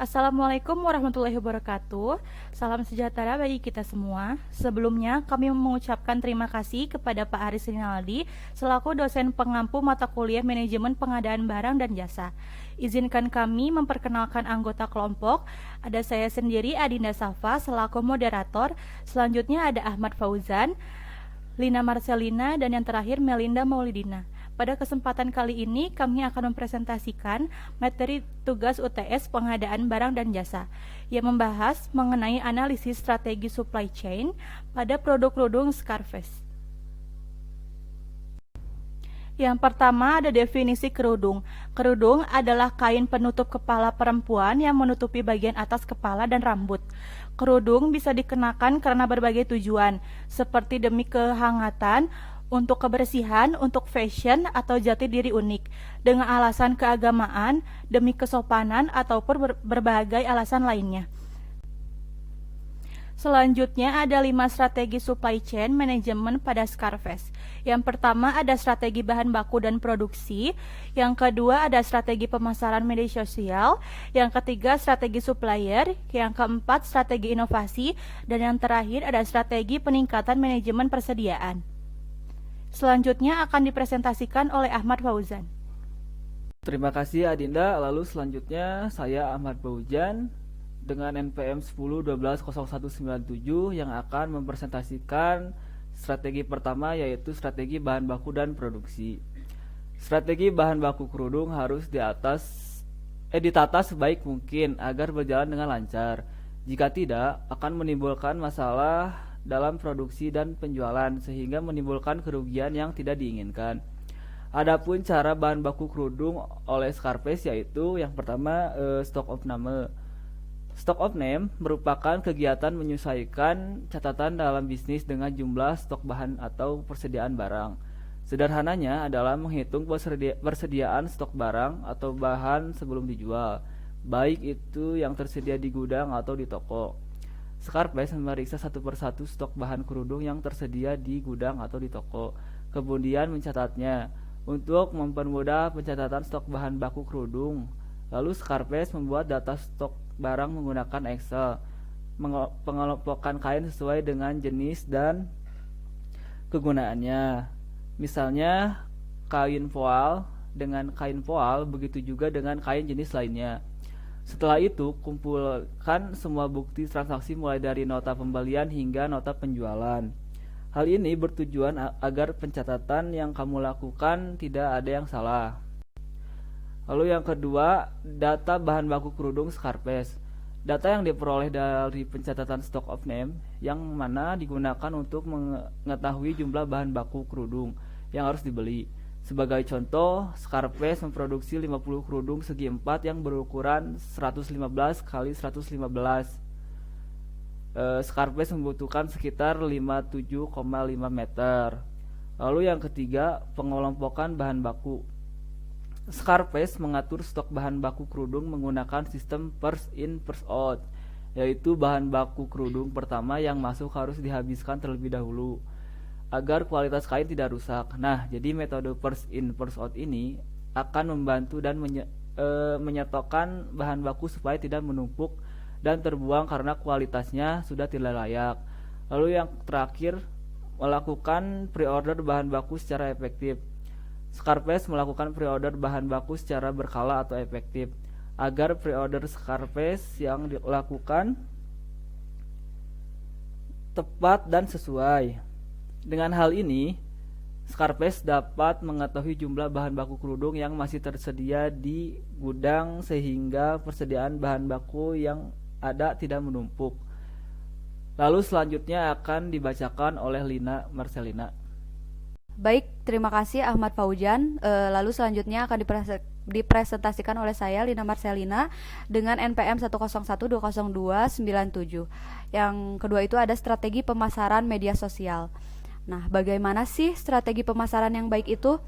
Assalamualaikum warahmatullahi wabarakatuh. Salam sejahtera bagi kita semua. Sebelumnya, kami mengucapkan terima kasih kepada Pak Aris Rinaldi selaku dosen pengampu mata kuliah Manajemen Pengadaan Barang dan Jasa. Izinkan kami memperkenalkan anggota kelompok. Ada saya sendiri, Adinda Safa, selaku moderator. Selanjutnya ada Ahmad Fauzan, Lina Marcelina, dan yang terakhir Melinda Maulidina. Pada kesempatan kali ini, kami akan mempresentasikan materi tugas UTS pengadaan barang dan jasa yang membahas mengenai analisis strategi supply chain pada produk kerudung Scarface. Yang pertama ada definisi kerudung. Kerudung adalah kain penutup kepala perempuan yang menutupi bagian atas kepala dan rambut. Kerudung bisa dikenakan karena berbagai tujuan, seperti demi kehangatan, untuk kebersihan, untuk fashion, atau jati diri unik, dengan alasan keagamaan, demi kesopanan, ataupun berbagai alasan lainnya. Selanjutnya ada 5 strategi supply chain management pada Scarface. Yang pertama ada strategi bahan baku dan produksi, yang kedua ada strategi pemasaran media sosial, yang ketiga strategi supplier, yang keempat strategi inovasi, dan yang terakhir ada strategi peningkatan manajemen persediaan. Selanjutnya akan dipresentasikan oleh Ahmad Fauzan. Terima kasih Adinda. Lalu selanjutnya saya Ahmad Fauzan dengan NPM 10120197 yang akan mempresentasikan strategi pertama, yaitu strategi bahan baku dan produksi. Strategi bahan baku kerudung harus ditata sebaik mungkin agar berjalan dengan lancar. Jika tidak, akan menimbulkan masalah dalam produksi dan penjualan sehingga menimbulkan kerugian yang tidak diinginkan. Adapun cara bahan baku kerudung oleh Scarface yaitu yang pertama stock of name. Stock of name merupakan kegiatan menyesuaikan catatan dalam bisnis dengan jumlah stok bahan atau persediaan barang. Sederhananya adalah menghitung persediaan stok barang atau bahan sebelum dijual, baik itu yang tersedia di gudang atau di toko. Scarface memeriksa satu persatu stok bahan kerudung yang tersedia di gudang atau di toko, kemudian mencatatnya. Untuk mempermudah pencatatan stok bahan baku kerudung, lalu Scarface membuat data stok barang menggunakan Excel, pengelompokan kain sesuai dengan jenis dan kegunaannya. Misalnya kain voal dengan kain voal, begitu juga dengan kain jenis lainnya. Setelah itu, kumpulkan semua bukti transaksi mulai dari nota pembelian hingga nota penjualan. Hal ini bertujuan agar pencatatan yang kamu lakukan tidak ada yang salah. Lalu yang kedua, data bahan baku kerudung Scarface. Data yang diperoleh dari pencatatan stock of name yang mana digunakan untuk mengetahui jumlah bahan baku kerudung yang harus dibeli. Sebagai contoh, Scarface memproduksi 50 kerudung segi 4 yang berukuran 115 x 115. Scarface membutuhkan sekitar 57,5 meter. Lalu yang ketiga, pengelompokan bahan baku. Scarface mengatur stok bahan baku kerudung menggunakan sistem first in first out, yaitu bahan baku kerudung pertama yang masuk harus dihabiskan terlebih dahulu agar kualitas kain tidak rusak. Nah, jadi metode first in first out ini akan membantu dan menyetokkan bahan baku supaya tidak menumpuk dan terbuang karena kualitasnya sudah tidak layak. Lalu yang terakhir, melakukan pre-order bahan baku secara efektif. Scarface melakukan pre-order bahan baku secara berkala atau efektif agar pre-order Scarface yang dilakukan tepat dan sesuai. Dengan hal ini, Scarface dapat mengetahui jumlah bahan baku kerudung yang masih tersedia di gudang sehingga persediaan bahan baku yang ada tidak menumpuk. Lalu selanjutnya akan dibacakan oleh Lina Marcelina. Baik, terima kasih Ahmad Fauzan. Lalu selanjutnya akan dipresentasikan oleh saya Lina Marcelina dengan NPM 101202997. Yang kedua itu ada strategi pemasaran media sosial. Nah, bagaimana sih strategi pemasaran yang baik itu?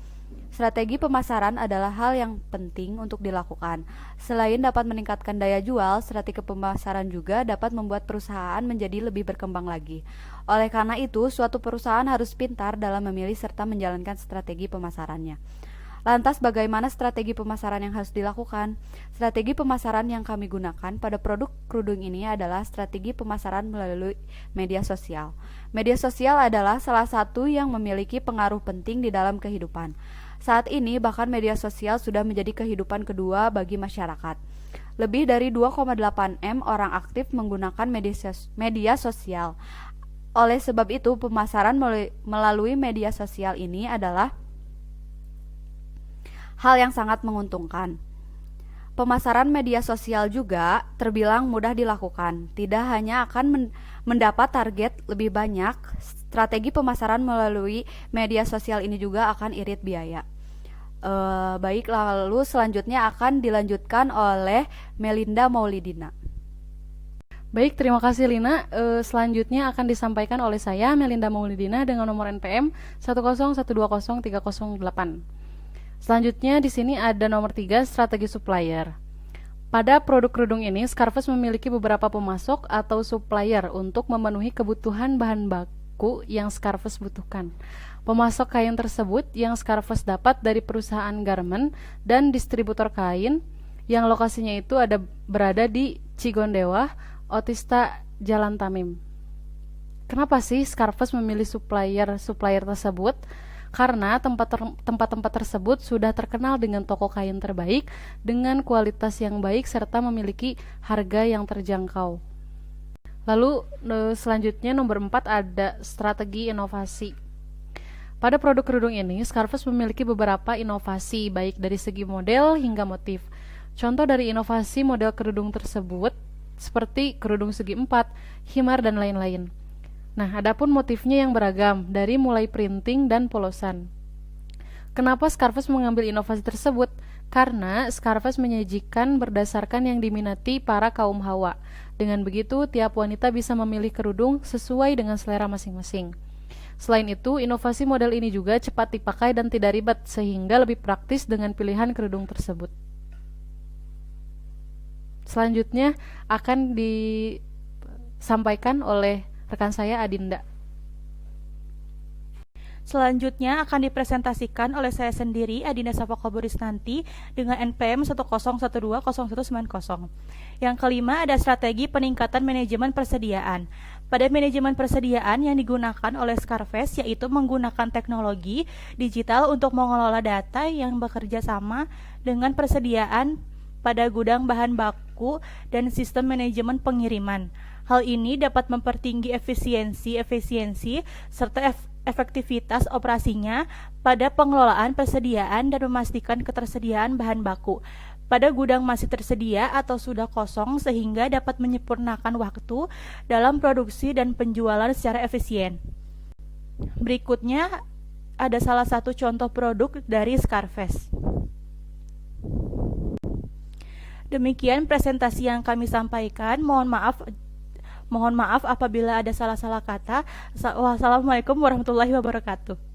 Strategi pemasaran adalah hal yang penting untuk dilakukan. Selain dapat meningkatkan daya jual, strategi pemasaran juga dapat membuat perusahaan menjadi lebih berkembang lagi. Oleh karena itu, suatu perusahaan harus pintar dalam memilih serta menjalankan strategi pemasarannya. Lantas bagaimana strategi pemasaran yang harus dilakukan? Strategi pemasaran yang kami gunakan pada produk kerudung ini adalah strategi pemasaran melalui media sosial. Media sosial adalah salah satu yang memiliki pengaruh penting di dalam kehidupan. Saat ini bahkan media sosial sudah menjadi kehidupan kedua bagi masyarakat. Lebih dari 2,8 M orang aktif menggunakan media sosial. Oleh sebab itu, pemasaran melalui media sosial ini adalah hal yang sangat menguntungkan. Pemasaran media sosial juga terbilang mudah dilakukan. Tidak hanya akan mendapat target lebih banyak, strategi pemasaran melalui media sosial ini juga akan irit biaya. Baik, lalu selanjutnya akan dilanjutkan oleh Melinda Maulidina. Baik, terima kasih Lina. Selanjutnya akan disampaikan oleh saya, Melinda Maulidina, dengan nomor NPM 101203008. Selanjutnya di sini ada nomor 3, strategi supplier. Pada produk kerudung ini, Scarfest memiliki beberapa pemasok atau supplier untuk memenuhi kebutuhan bahan baku yang Scarfest butuhkan. Pemasok kain tersebut yang Scarfest dapat dari perusahaan garment dan distributor kain yang lokasinya itu berada di Cigondewa, Otista, Jalan Tamim. Kenapa sih Scarfest memilih supplier tersebut? Karena tempat-tempat tersebut sudah terkenal dengan toko kain terbaik, dengan kualitas yang baik, serta memiliki harga yang terjangkau. Lalu selanjutnya nomor 4 ada strategi inovasi. Pada produk kerudung ini, Scarfest memiliki beberapa inovasi, baik dari segi model hingga motif. Contoh dari inovasi model kerudung tersebut, seperti kerudung segi 4, himar, dan lain-lain. Nah, adapun motifnya yang beragam, dari mulai printing dan polosan. Kenapa Scarfest mengambil inovasi tersebut? Karena Scarfest menyajikan berdasarkan yang diminati para kaum hawa. Dengan begitu, tiap wanita bisa memilih kerudung sesuai dengan selera masing-masing. Selain itu, inovasi model ini juga cepat dipakai dan tidak ribet, sehingga lebih praktis dengan pilihan kerudung tersebut. Selanjutnya akan disampaikan oleh rekan saya Adinda. Selanjutnya akan dipresentasikan oleh saya sendiri, Adinda Safako Burisnanti, dengan NPM 101200190. Yang kelima ada strategi peningkatan manajemen persediaan. Pada manajemen persediaan yang digunakan oleh Scarfest yaitu menggunakan teknologi digital untuk mengelola data yang bekerja sama dengan persediaan pada gudang bahan baku dan sistem manajemen pengiriman. Hal ini dapat mempertinggi efisiensi serta efektivitas operasinya pada pengelolaan persediaan dan memastikan ketersediaan bahan baku pada gudang masih tersedia atau sudah kosong sehingga dapat menyempurnakan waktu dalam produksi dan penjualan secara efisien. Berikutnya ada salah satu contoh produk dari Scarfest. Demikian presentasi yang kami sampaikan. Mohon maaf apabila ada salah-salah kata. Wassalamualaikum warahmatullahi wabarakatuh.